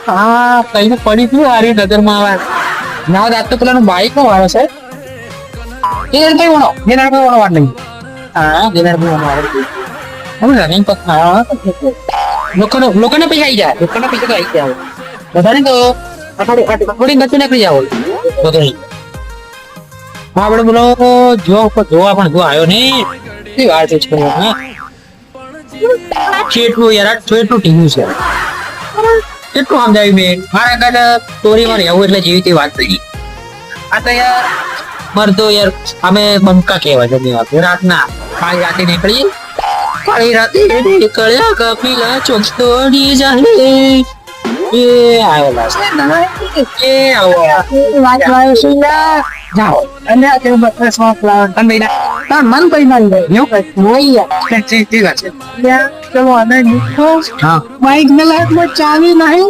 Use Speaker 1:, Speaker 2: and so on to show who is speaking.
Speaker 1: હા કઈ પડી ગયું હારી નજરમાં આવે ના આજ તો પેલાનું બાઈક નો વાળો છે એ કઈ વણો જેના કોઈ વણો વાર નહીં હા જેના કોઈ વણો વાર હવે રનિંગ પર લોકોને પૈસા આવી જાય લોકોને પૈસા આવી જાય બધાને તો થોડી ગતું નીકળી જાવ બધું હા આપણે બોલો જોવા પણ જો આવ્યો ને એ વાત છે હા કેટલું યાર કેટલું ટીવ્યું છે કેટલું સમજાવ્યું મેં મારા કાંઈ સ્ટોરીમાં રહેવું એટલે જેવી તે વાત થઈ આ તો યાર મર તો યાર અમે બંકા કહેવાય છે વાત રાતના કાળી રાતે નીકળી કાળી રાતે નીકળ્યા કપિલા ચોક તોડી જાય એ આવ્યો લાસ્ટ એ આવ્યો વાત લાવ્યો છે જાઓ અને આ તે બસ માં પ્લાન અને બેના તાર મન કઈ ના લે યો નહીં યાર ઠીક છે યાર ચલો આને નીકળો હા બાઈક ને લાઈટ માં ચાવી નહીં